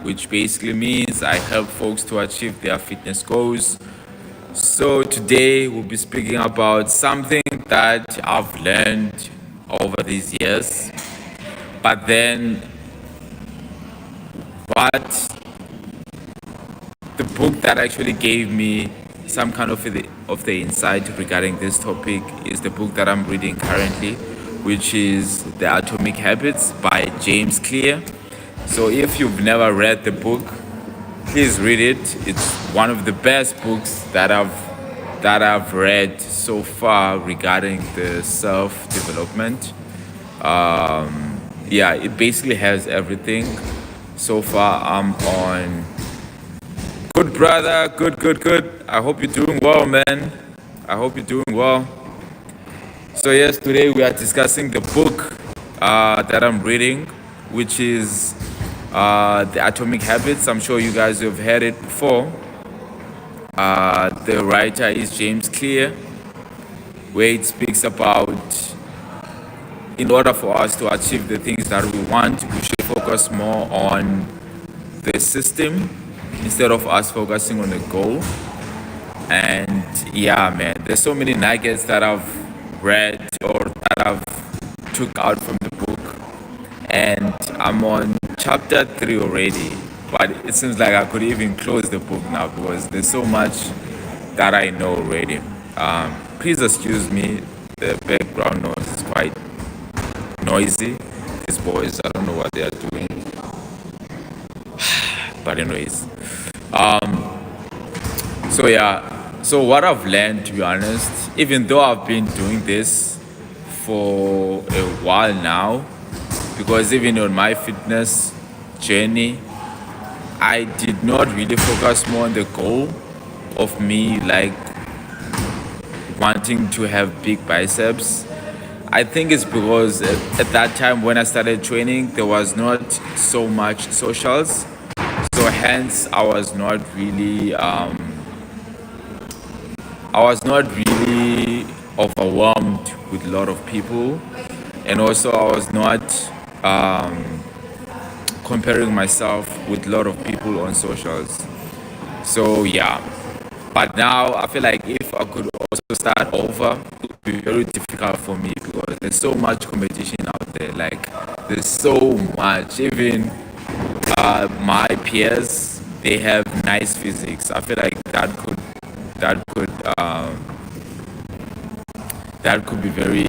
which basically means I help folks to achieve their fitness goals. So today we'll be speaking about something that I've learned over these years, but then what the book that actually gave me some kind of the insight regarding this topic is the book that I'm reading currently, which is The Atomic Habits by James Clear. So if you've never read the book, please read it. It's one of the best books that I've read so far regarding the self-development. Yeah, it basically has everything. So far, I'm on good, brother. Good. I hope you're doing well, man. I hope you're doing well. So yes, today we are discussing the book that I'm reading, which is The Atomic Habits. I'm sure you guys have heard it before. The writer is James Clear, where it speaks about in order for us to achieve the things that we want, we should focus more on the system instead of us focusing on the goal. And yeah, man, there's so many nuggets that I've read or that I've took out from the book, and I'm on chapter 3 already. But it seems like I could even close the book now because there's so much that I know already. Please excuse me, the background noise is quite noisy. These boys, I don't know what they are doing, but anyways. So yeah, so what I've learned, to be honest, even though I've been doing this for a while now, because even on my fitness journey, I did not really focus more on the goal of me like wanting to have big biceps. I think it's because at that time when I started training, there was not so much socials, so hence I was not really overwhelmed with a lot of people, and also I was not comparing myself with a lot of people on socials. So yeah, but now I feel like if I could also start over, it would be very difficult for me because there's so much competition out there. Like there's so much. Even my peers, they have nice physics. I feel like that could that could be very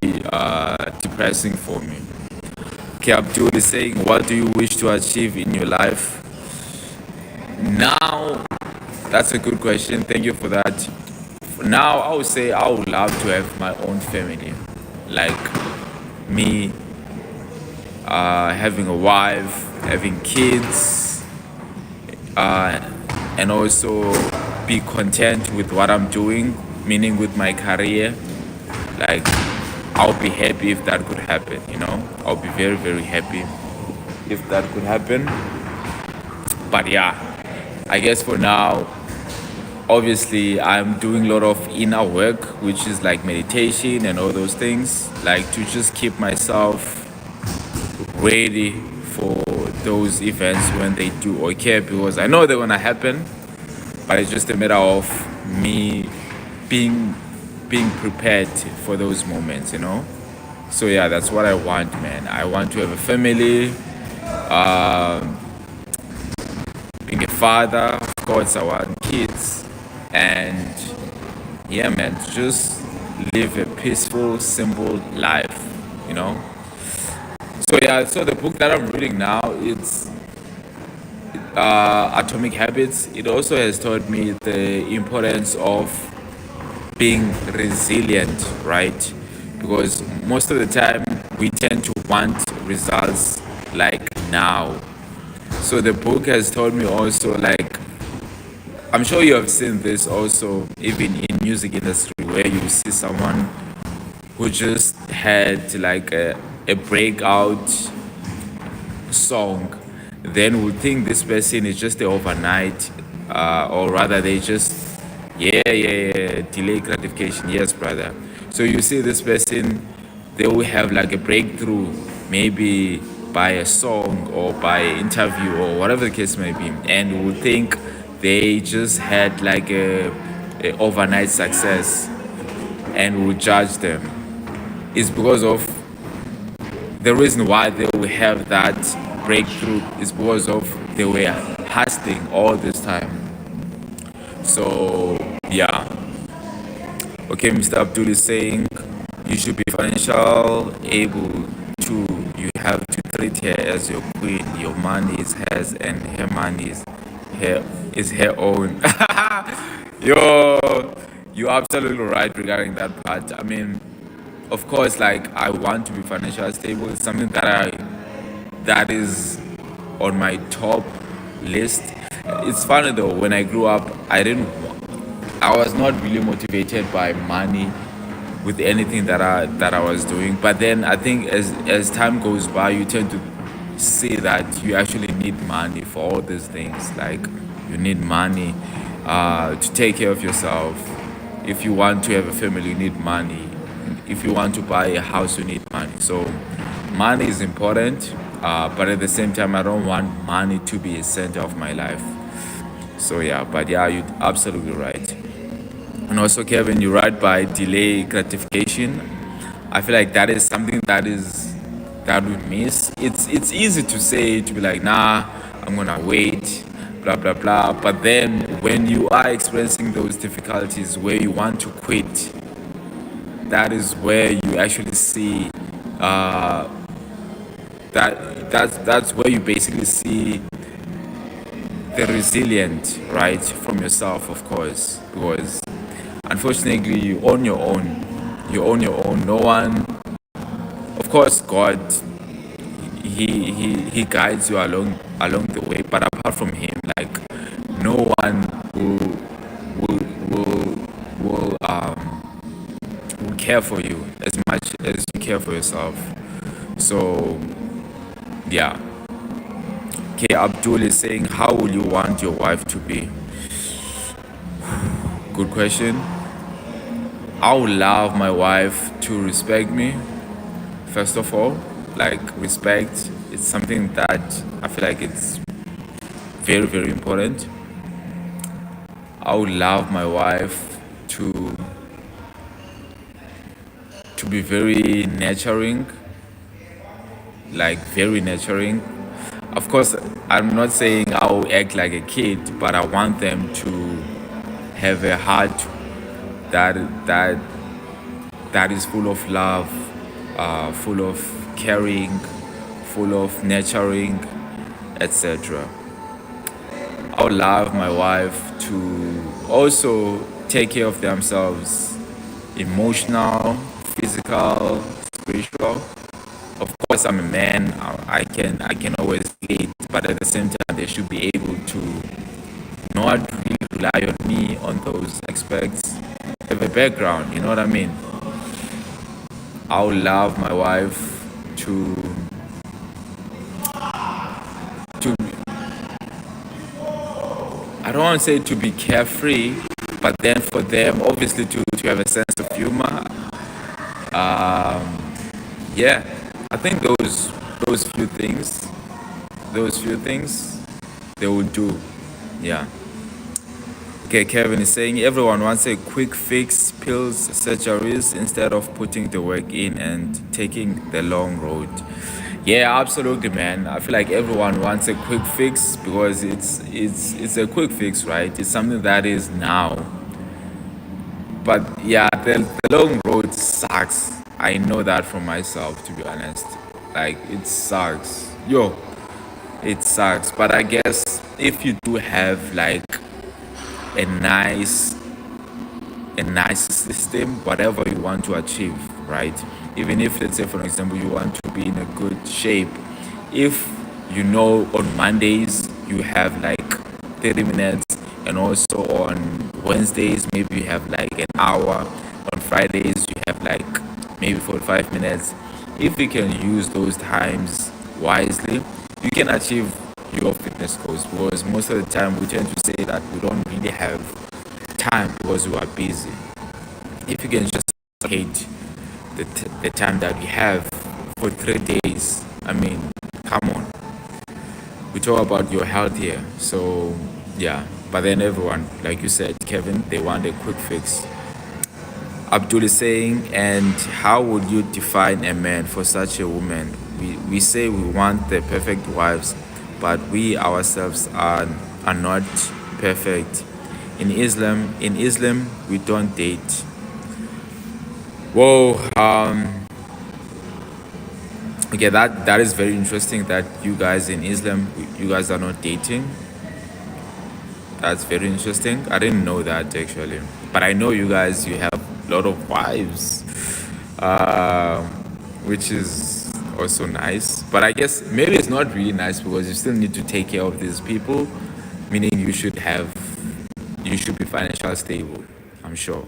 depressing for me. Okay, Abdul is saying, what do you wish to achieve in your life? Now, that's a good question. Thank you for that. For now, I would say I would love to have my own family. Like me having a wife, having kids, and also be content with what I'm doing, meaning with my career. Like, I'll be happy if that could happen, you know? I'll be very, very happy if that could happen. But yeah, I guess for now, obviously, I'm doing a lot of inner work, which is like meditation and all those things, like to just keep myself ready for those events when they do occur, because I know they're gonna happen, but it's just a matter of me being prepared for those moments, you know. So yeah, that's what I want, man. I want to have a family, being a father, of course. I want kids, and yeah, man, just live a peaceful, simple life, you know. So yeah, so the book that I'm reading now, it's Atomic Habits. It also has taught me the importance of being resilient, right? Because most of the time we tend to want results like now. So the book has taught me also, like, I'm sure you have seen this also even in music industry, where you see someone who just had like a breakout song, then would think this person is just the overnight, or rather they just, yeah, delay gratification. Yes, brother. So you see this person, they will have like a breakthrough maybe by a song or by an interview or whatever the case may be, and will think they just had like a overnight success, and will judge them. It's because of the reason why they will have that breakthrough is because of they were hustling all this time. So yeah. Okay, Mr. Abdul is saying you should be financial able to. You have to treat her as your queen. Your money is hers, and her money is her own. Yo, you're absolutely right regarding that part. I mean, of course, like I want to be financially stable. It's something that is on my top list. It's funny though. When I grew up, I was not really motivated by money with anything that I was doing. But then I think as time goes by, you tend to see that you actually need money for all these things. Like you need money to take care of yourself. If you want to have a family, you need money. If you want to buy a house, you need money. So money is important, but at the same time, I don't want money to be a center of my life. So yeah, but yeah, you're absolutely right. And also, Kevin, you're right by delay gratification. I feel like that is something that we miss. It's easy to say to be like, nah, I'm gonna wait, blah blah blah. But then when you are experiencing those difficulties where you want to quit, that is where you actually see that's where you basically see the resilient, right, from yourself, of course, because unfortunately you own your own. You own your own. No one, of course, God, he guides you along the way. But apart from Him, like no one will will will care for you as much as you care for yourself. So yeah. Okay, Abdul is saying, how will you want your wife to be? Good question. I would love my wife to respect me, first of all. Like, respect is something that I feel like it's very, very important. I would love my wife to be very nurturing, like very nurturing. Of course, I'm not saying I'll act like a kid, but I want them to have a heart that that that is full of love, full of caring, full of nurturing, etc. I would love my wife to also take care of themselves, emotional, physical, spiritual. Of course, I'm a man. I can always lead, but at the same time, they should be able to not really rely on me on those aspects. Have a background, you know what I mean? I would love my wife to I don't want to say to be carefree, but then for them obviously to have a sense of humor. Yeah, I think those few things they will do. Yeah. Okay, Kevin is saying everyone wants a quick fix, pills, surgeries instead of putting the work in and taking the long road. Yeah, absolutely, man. I feel like everyone wants a quick fix because it's a quick fix, right? It's something that is now. But yeah, the long road sucks. I know that from myself, to be honest. Like it sucks. Yo, it sucks. But I guess if you do have like a nice a nice system, whatever you want to achieve, right? Even if, let's say, for example, you want to be in a good shape, if you know on Mondays you have like 30 minutes, and also on Wednesdays maybe you have like an hour, on Fridays you have like maybe 45 minutes. If you can use those times wisely, you can achieve your fitness goals, because most of the time we tend to say that we don't really have time because we are busy. If you can just allocate the time that we have for 3 days, I mean, come on, we talk about your health here. So yeah, but then everyone, like you said, Kevin, they want a quick fix. Abdul is saying, and how would you define a man for such a woman? We say we want the perfect wives, but we ourselves are not perfect. In Islam, we don't date. Whoa, okay, that is very interesting that you guys in Islam, you guys are not dating. That's very interesting. I didn't know that actually, but I know you guys, you have a lot of wives, uh, which is also nice. But I guess maybe it's not really nice because you still need to take care of these people, meaning you should be financially stable. I'm sure.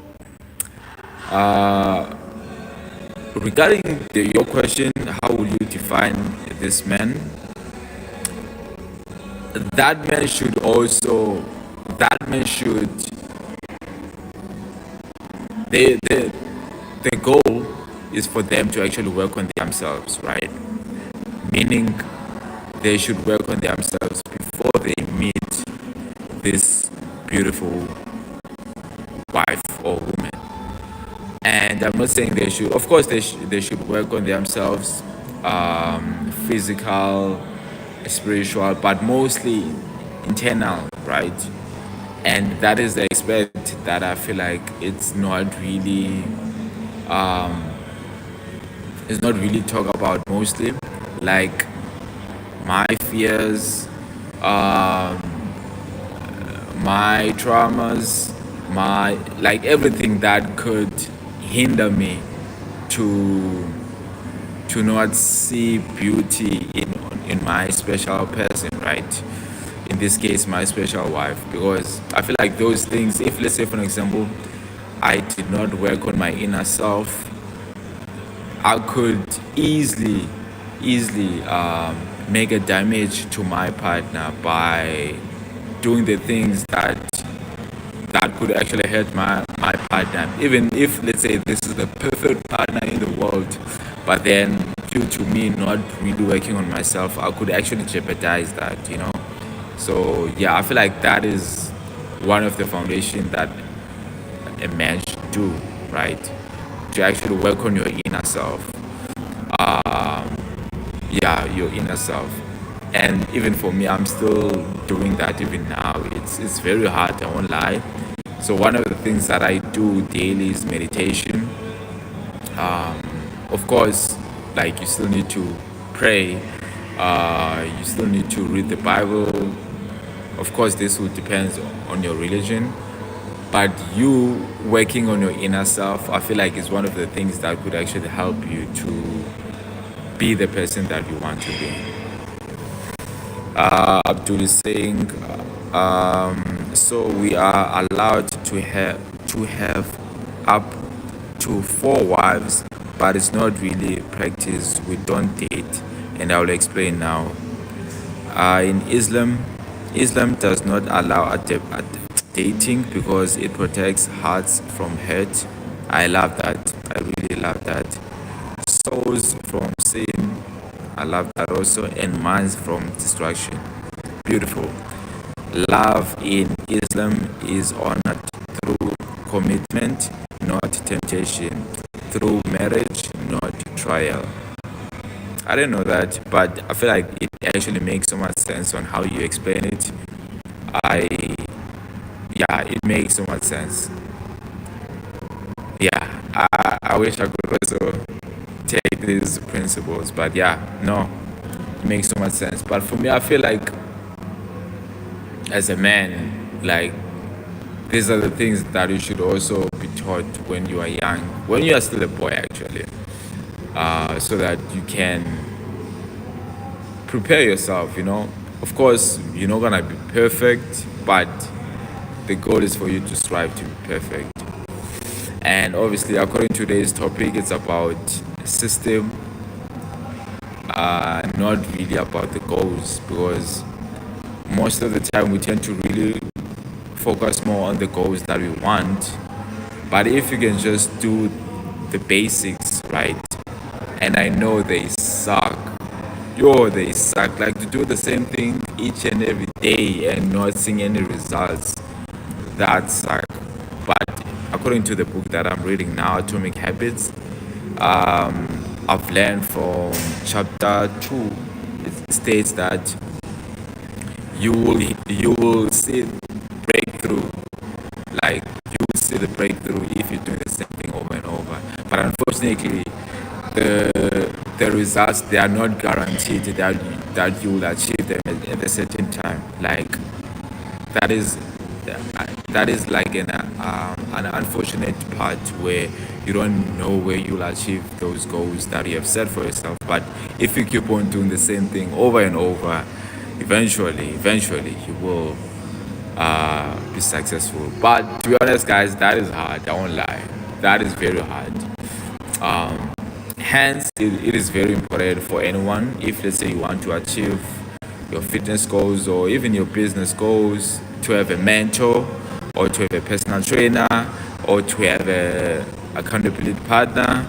Regarding your question, how will you define this man? That man should also, that man should, the the goal is for them to actually work on themselves, right? Meaning they should work on themselves before they meet this beautiful wife or woman. And I'm not saying they should, of course, they should work on themselves, physical, spiritual, but mostly internal, right? And that is the aspect that I feel like it's not really talked about mostly, like my fears, my traumas, my like everything that could hinder me to not see beauty in my special person, right? In this case, my special wife, because I feel like those things. If let's say, for example, I did not work on my inner self, I could easily make a damage to my partner by doing the things that could actually hurt my partner. Even if, let's say, this is the perfect partner in the world, but then due to me not really working on myself, I could actually jeopardize that. So yeah, I feel like that is one of the foundation that a man should do, right? To actually work on your inner self. Yeah, your inner self. And even for me, I'm still doing that even now. It's very hard, I won't lie. So one of the things that I do daily is meditation. Of course, like you still need to pray. You still need to read the Bible. Of course, this will depend on your religion. But you working on your inner self, I feel like is one of the things that could actually help you to be the person that you want to be. Abdul is saying, so we are allowed to have up to 4 wives, but it's not really practice. We don't date, and I will explain now. In Islam does not allow dating because it protects hearts from hurt. I love that. I really love that. Souls from sin. I love that also, and minds from destruction. Beautiful. Love in Islam is honored through commitment, not temptation. Through marriage, not trial. I didn't know that, but I feel like it actually makes so much sense on how you explain it. I, yeah, it makes so much sense. Yeah, I wish I could also take these principles, but yeah, no, it makes so much sense. But for me, I feel like as a man, like these are the things that you should also be taught when you are young, when you are still a boy, actually, so that you can prepare yourself. Of course, you're not gonna be perfect, but the goal is for you to strive to be perfect. And obviously, according to today's topic, it's about system, not really about the goals, because most of the time we tend to really focus more on the goals that we want. But if you can just do the basics right, and I know they suck, yo, they suck. Like to do the same thing each and every day and not seeing any results, that suck. But according to the book that I'm reading now, Atomic Habits, I've learned from chapter 2, it states that you will see breakthrough, like you will see the breakthrough if you do the same thing over and over. But unfortunately, the results, they are not guaranteed that you will achieve them at a certain time. Like that is that is like an unfortunate part where you don't know where you'll achieve those goals that you have set for yourself. But if you keep on doing the same thing over and over, eventually you will be successful. But to be honest, guys, that is hard. I won't lie. That is very hard. Hence, it is very important for anyone, if let's say you want to achieve your fitness goals or even your business goals, to have a mentor or to have a personal trainer or to have a accountability partner,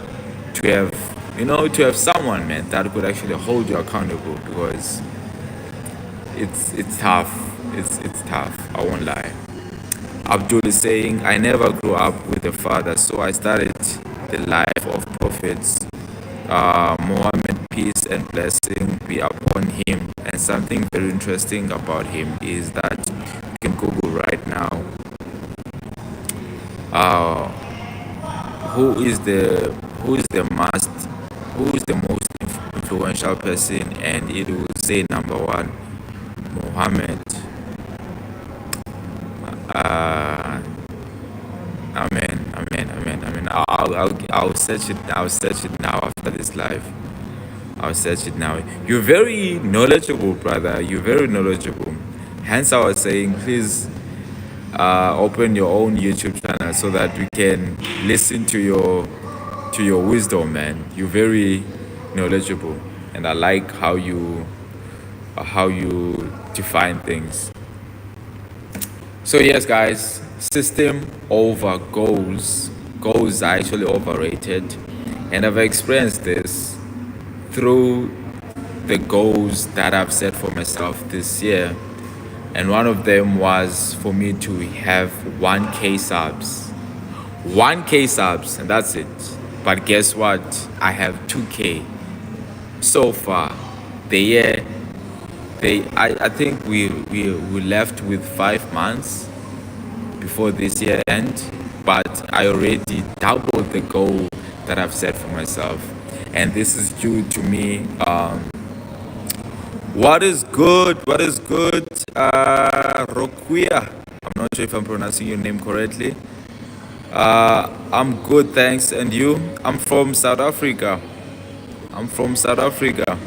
to have to have someone, man, that could actually hold you accountable, because it's tough. It's tough. I won't lie. Abdul is saying, I never grew up with a father, so I started the life of prophets. Muhammad, peace and blessing be upon him. And something very interesting about him is that you can Google right now, uh, who is the most influential person, and it will say number one, Muhammad. Uh, Amen, amen, amen, amen. I'll search it. I'll search it now after this live. I'll search it now. You're very knowledgeable, brother. You're very knowledgeable. Hence, I was saying, please open your own YouTube channel so that we can listen to your wisdom, man. You're very knowledgeable, and I like how you define things. So yes, guys, system over goals. Goals are actually overrated, and I've experienced this through the goals that I've set for myself this year. And one of them was for me to have 1K subs. 1K subs, and that's it. But guess what? I have 2K so far. The year, I think we left with 5 months before this year end, but I already doubled the goal that I've set for myself. And this is due to me. What is good? What is good? Roquia. I'm not sure if I'm pronouncing your name correctly. I'm good, thanks. And you? I'm from South Africa. I'm from South Africa.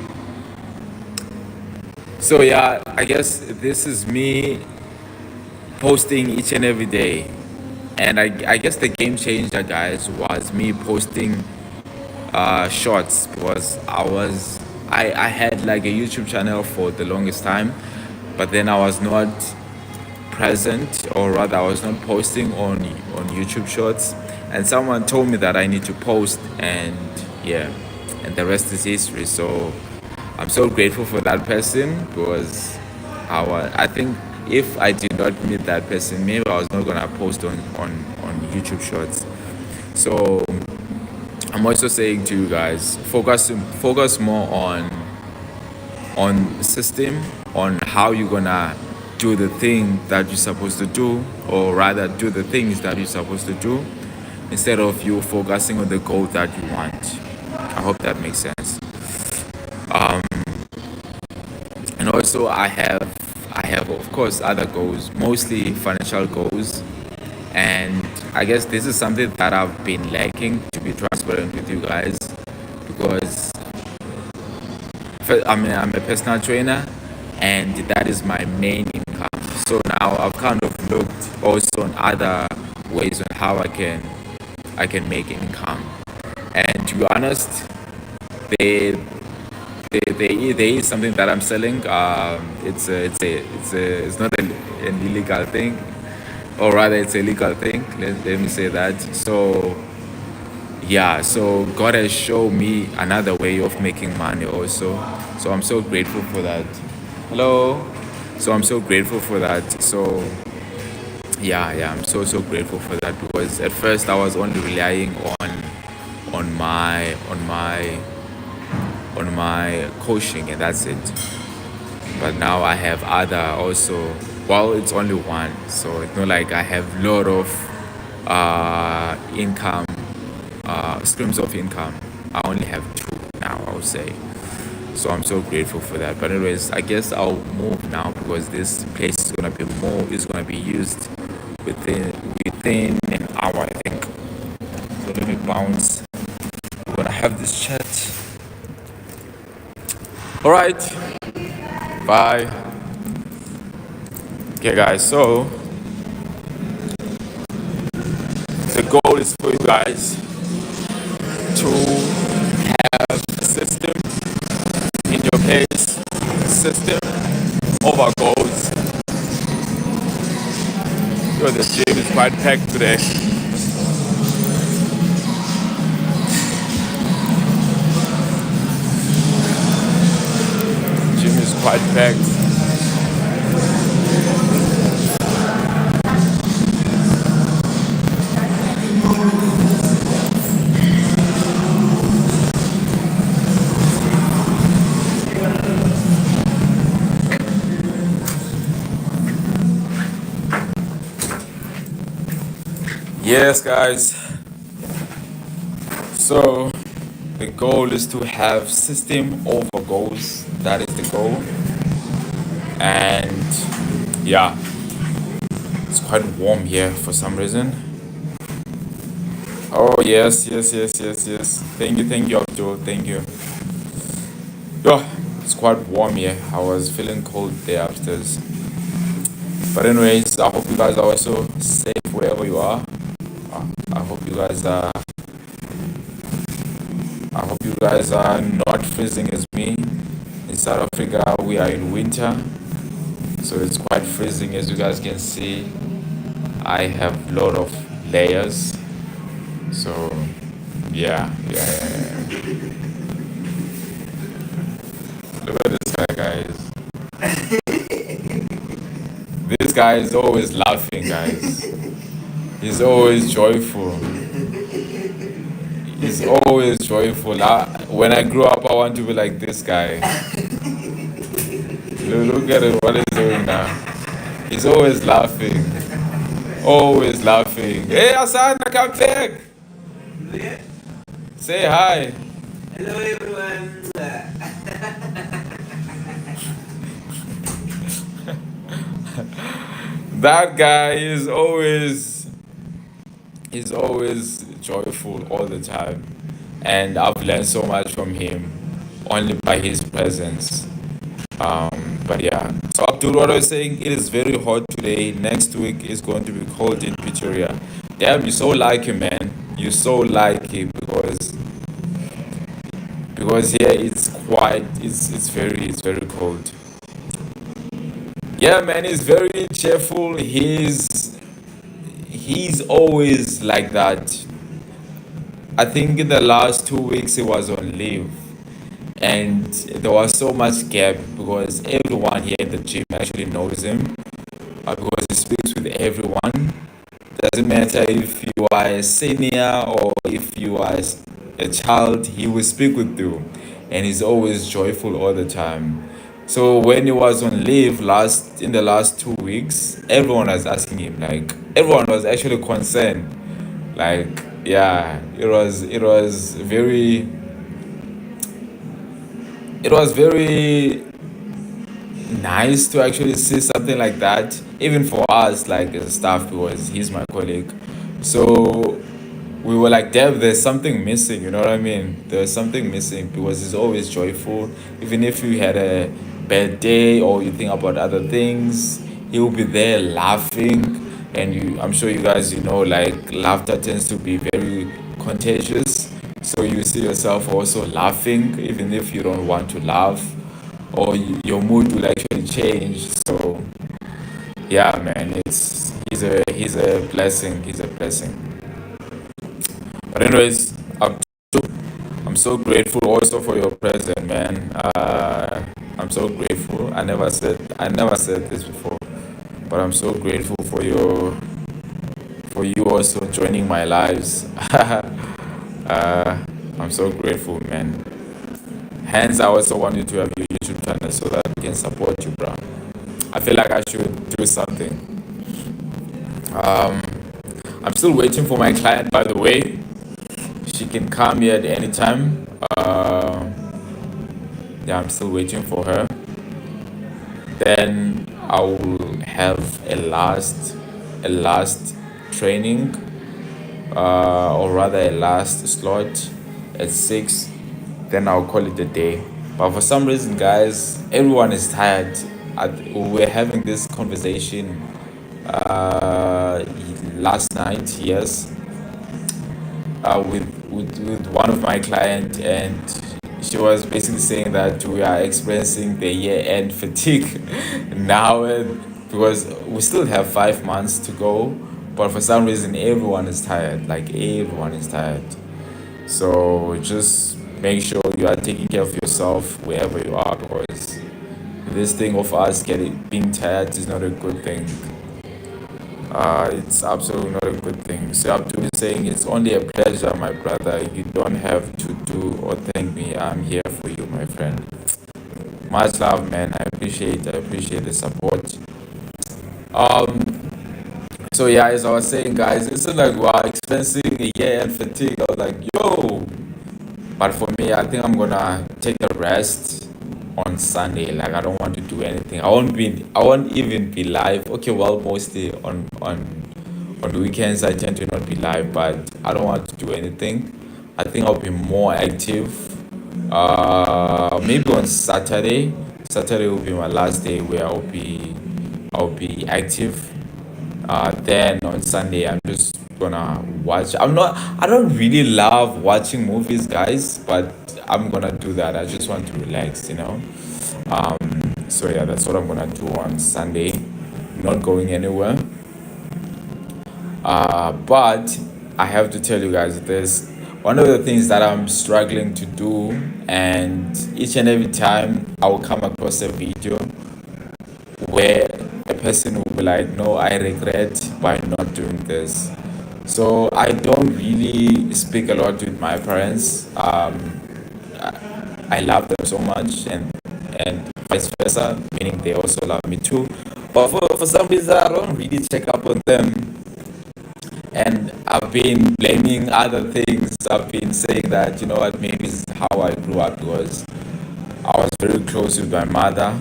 So yeah, I guess this is me posting each and every day. And I guess the game changer, guys, was me posting shorts, because I had like a YouTube channel for the longest time, but then I was not present, or rather I was not posting on YouTube shorts, and someone told me that I need to post, and yeah, and the rest is history. So I'm so grateful for that person, because I think if I did not meet that person, maybe I was not gonna post on YouTube shorts. So I'm also saying to you guys, focus more on system, on how you're gonna do the thing that you're supposed to do, or rather do the things that you're supposed to do, instead of you focusing on the goal that you want. I hope that makes sense. And also I have of course other goals, mostly financial goals. And I guess this is something that I've been lacking, to be transparent with you guys, because I'm a personal trainer, and that is my main income. So now I've kind of looked also on other ways on how I can make income. And to be honest, there is something that I'm selling. It's not an illegal thing, or rather it's a legal thing. Let me say that. So yeah, so God has shown me another way of making money also. So I'm so grateful for that. Hello. So I'm so grateful for that. So yeah, I'm so grateful for that, because at first I was only relying on my on my on my coaching, and that's it. But now I have other also. Well, it's only one, so it's not like I have a lot of income, streams of income. I only have two now, I would say. So I'm so grateful for that. But anyways, I guess I'll move now, because this place is gonna be used within an hour, I think. So let me bounce. We're gonna have this chat. All right. Bye. Okay, guys. So the goal is for you guys to have a system in your case, system over goals. Yo, the gym is quite packed today. Gym is quite packed. Yes, guys. So the goal is to have system over goals. That is the goal. And yeah, it's quite warm here for some reason. Oh yes. Thank you, Abdul. Thank you. Yeah, it's quite warm here. I was feeling cold there upstairs. But anyways, I hope you guys are also safe wherever you are. I hope you guys are. I hope you guys are not freezing as me. In South Africa, we are in winter, so it's quite freezing. As you guys can see, I have a lot of layers. So yeah. Look at this guy, guys. This guy is always laughing, guys. He's always joyful. He's always joyful. When I grow up, I want to be like this guy. Look at it, what he's doing now. He's always laughing. Always laughing. Hey, Asana, come back. Say hi. Hello everyone. That guy is always he's always joyful all the time, and I've learned so much from him only by his presence. But yeah, so Abdul, what I was saying, it is very hot today. Next week is going to be cold in Pretoria. Damn, you're so lucky, man. You're so lucky, because here it's very cold. Yeah, man, he's very cheerful. He's always like that. I think in the last 2 weeks he was on leave, and there was so much gap, because everyone here in the gym actually knows him, because he speaks with everyone. Doesn't matter if you are a senior or if you are a child, he will speak with you, and he's always joyful all the time. So when he was on leave in the last 2 weeks, everyone was asking him, like everyone was actually concerned. Like, yeah, it was very nice to actually see something like that, even for us, like as staff, because he's my colleague. So we were like, Dev, there's something missing, you know what I mean? There's something missing, because he's always joyful. Even if you had a bad day or you think about other things, he will be there laughing. And I'm sure you guys, like laughter tends to be very contagious. So you see yourself also laughing, even if you don't want to laugh, or your mood will actually change. So yeah, man, he's a blessing. He's a blessing. But anyways, so grateful also for your presence, man. I'm so grateful. I never said this before, but I'm so grateful for you also joining my lives. I'm so grateful, man. Hence, I also want you to have your YouTube channel so that we can support you, bro. I feel like I should do something. Um, I'm still waiting for my client, by the way. She can come here at any time. Yeah, I'm still waiting for her. Then I will have a last training, or rather a last slot at 6. Then I'll call it a day. But for some reason, guys, everyone is tired. We're having this conversation last night, yes, with one of my clients, and she was basically saying that we are experiencing the year-end fatigue now, because we still have 5 months to go, but for some reason everyone is tired. Like everyone is tired. So just make sure you are taking care of yourself wherever you are, because this thing of us getting being tired is not a good thing. It's absolutely not a good thing. So Abdul is saying it's only a pleasure, my brother. You don't have to do or thank me. I'm here for you, my friend. Much love, man. I appreciate the support. Um, so yeah, as I was saying, guys, it's like wow, experiencing a year and fatigue. I was like, yo. But for me, I think I'm gonna take a rest on Sunday. Like I don't want to do anything. I won't even be live. Okay, well, mostly on the weekends I tend to not be live, but I don't want to do anything. I think I'll be more active. Maybe on Saturday. Saturday will be my last day where I'll be active. Then on Sunday, I'm just gonna watch. I don't really love watching movies, guys, but I'm gonna do that. I just want to relax, you know. So yeah, that's what I'm gonna do on Sunday. Not going anywhere. But I have to tell you guys this. One of the things that I'm struggling to do, and each and every time I will come across a video where a person will be like, no, I regret by not doing this. So I don't really speak a lot with my parents. I love them so much, and vice versa, meaning they also love me too. But for some reason, I don't really check up on them, and I've been blaming other things. I've been saying that, you know what, maybe this is how I grew up, because I was very close with my mother,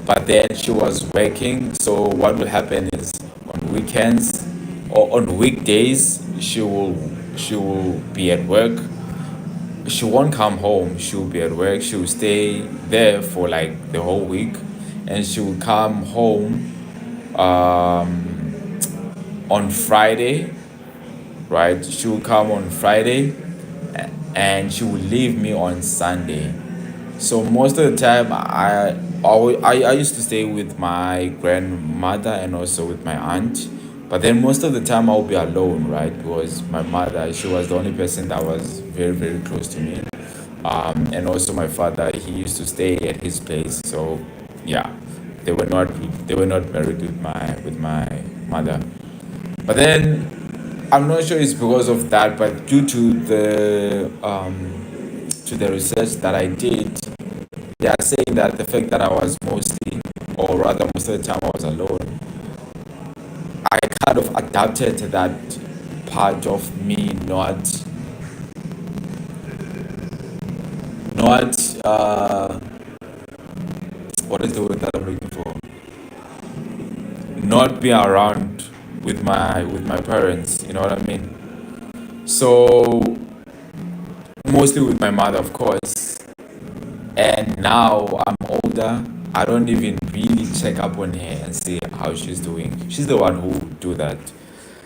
but then she was working. So what will happen is on weekends or on weekdays, she will be at work. She won't come home. She will be at work. She will stay there for like the whole week, and she will come home on Friday, right? She will come on Friday, and she will leave me on Sunday. So most of the time, I used to stay with my grandmother and also with my aunt. But then most of the time I'll be alone, right? Because my mother, she was the only person that was very, very close to me. And also my father, he used to stay at his place. So yeah, they were not married with my mother. But then I'm not sure it's because of that, but due to the research that I did, they are saying that the fact that I was mostly, or rather most of the time I was alone, I kind of adapted to that part of me not what is the word that I'm looking for? Not being around with my parents. You know what I mean? So mostly with my mother, of course. And now I'm older. I don't even really check up on her and see how she's doing. She's the one who do that.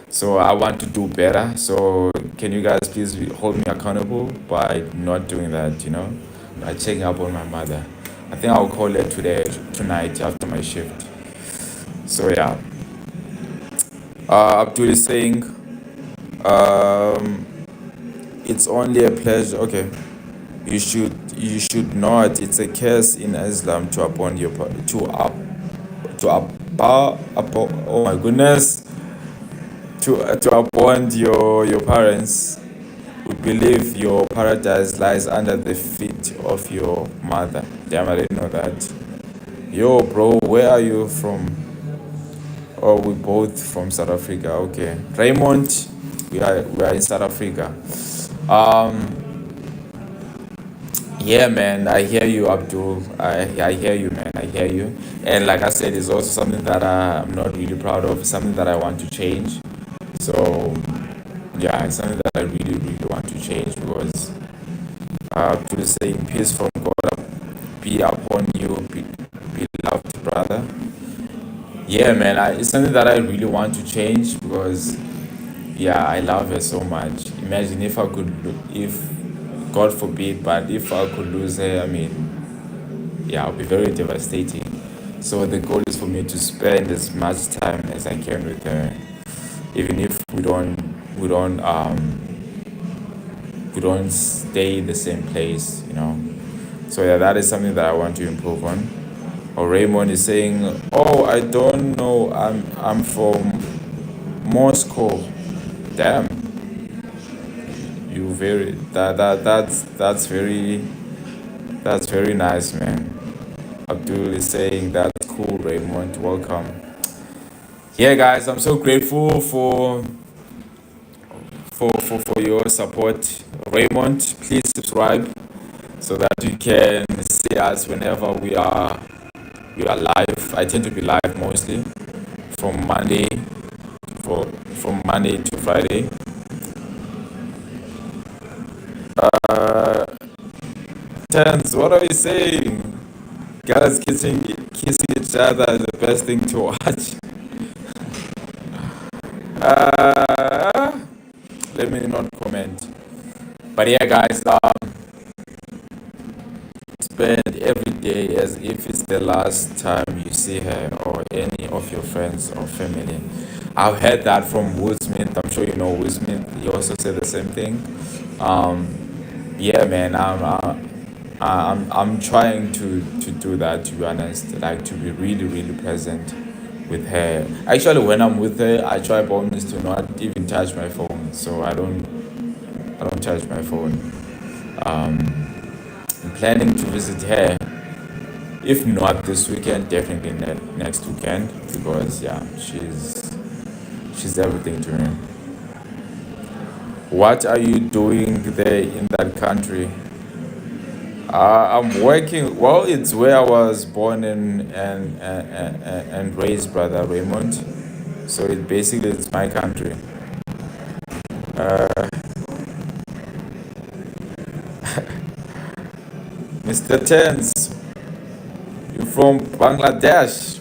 So I want to do better. So can you guys please hold me accountable by not doing that, you know? By checking up on my mother. I think I'll call her tonight after my shift. So yeah. Abdul is saying, it's only a pleasure. Okay. you should not. It's a curse in Islam to upon your to oh my goodness, to upon your parents. We believe your paradise lies under the feet of your mother. Damn, I didn't know that. Yo, bro, where are you from? Oh, we both from South Africa. Okay, Raymond, we are in South Africa. Um, yeah, man, I hear you, Abdul. I hear you, man. I hear you. And like I said, it's also something that I'm not really proud of. It's something that I want to change. So yeah, it's something that I really, really want to change because to the saying, peace from God be upon you, beloved brother. Yeah, man, it's something that I really want to change because yeah, I love her so much. Imagine if I could, if God forbid, but if I could lose her, I mean, yeah, it'll be very devastating. So the goal is for me to spend as much time as I can with her, even if we don't stay in the same place, you know. So yeah, that is something that I want to improve on. Or Raymond is saying, "Oh, I don't know. I'm from Moscow." Damn, you very that's very nice, man. Abdul is saying that's cool, Raymond. Welcome. Yeah, guys, I'm so grateful for your support, Raymond. Please subscribe so that you can see us whenever we are live. I tend to be live mostly from Monday from Monday to Friday. Uh, Tens, what are you saying? Guys kissing each other is the best thing to watch. Uh, Let me not comment. But yeah, guys, spend every day as if it's the last time you see her or any of your friends or family. I've heard that from Will Smith. I'm sure you know Will Smith. He also said the same thing. Yeah, man. I'm trying to do that. To be honest, like to be really really present with her. Actually, when I'm with her, I try always to not even touch my phone. So I don't touch my phone. I'm planning to visit her. If not this weekend, definitely next weekend because yeah, she's everything to me. What are you doing there in that country? I'm working. Well, it's where I was born and raised, brother Raymond. So it basically it's my country. Uh, Mr. Tens, you from Bangladesh?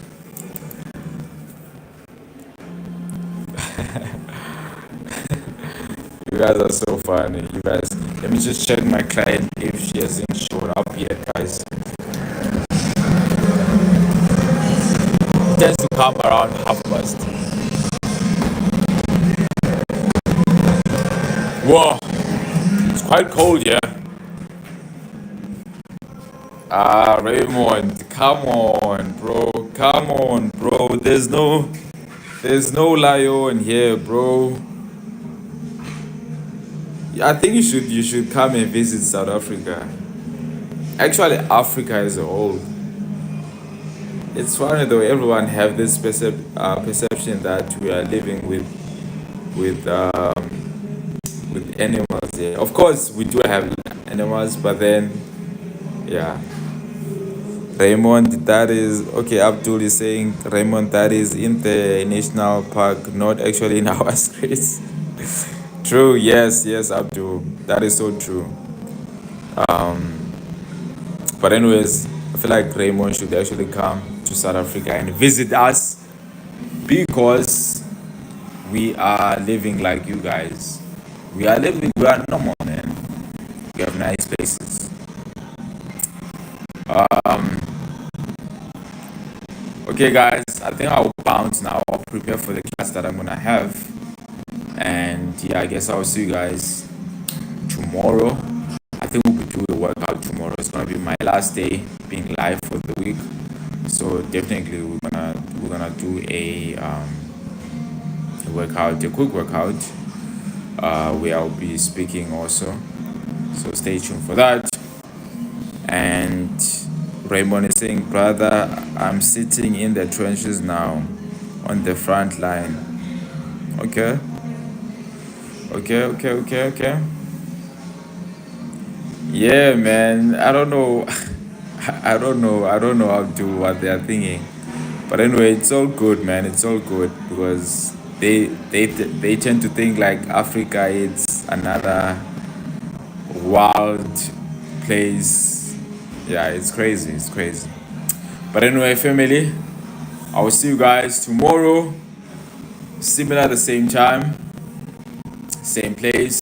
You guys are so funny. You guys, let me just check my client if she hasn't shown up yet, guys. Tends to come around past. Whoa, it's quite cold, yeah. Raymond, come on, bro. Come on, bro. There's no lion here, bro. I think you should come and visit South Africa. Actually, Africa as a whole. It's funny though. Everyone have this perception that we are living with animals. Yeah, of course we do have animals, but then yeah. Raymond, that is okay. Abdul is saying Raymond, that is in the national park, not actually in our streets. True. Yes. Yes, Abdul. That is so true. But anyways, I feel like Raymond should actually come to South Africa and visit us because we are living like you guys. We are living. We are normal, man. We have nice places. Okay, guys. I think I'll bounce now. I'll prepare for the class that I'm gonna have, and yeah, I guess I'll see you guys tomorrow. I think we'll do the workout gonna be my last day being live for the week. So definitely we're gonna do a workout, a quick workout, where I'll be speaking also. So stay tuned for that. And Raymond is saying, brother, I'm sitting in the trenches now, on the front line. Okay. Okay. Yeah, man. I don't know. I don't know. I don't know how to what they are thinking. But anyway, it's all good, man. It's all good because they tend to think like Africa it's another wild place. Yeah, it's crazy. It's crazy. But anyway, family, I will see you guys tomorrow. Similar the same time, same place.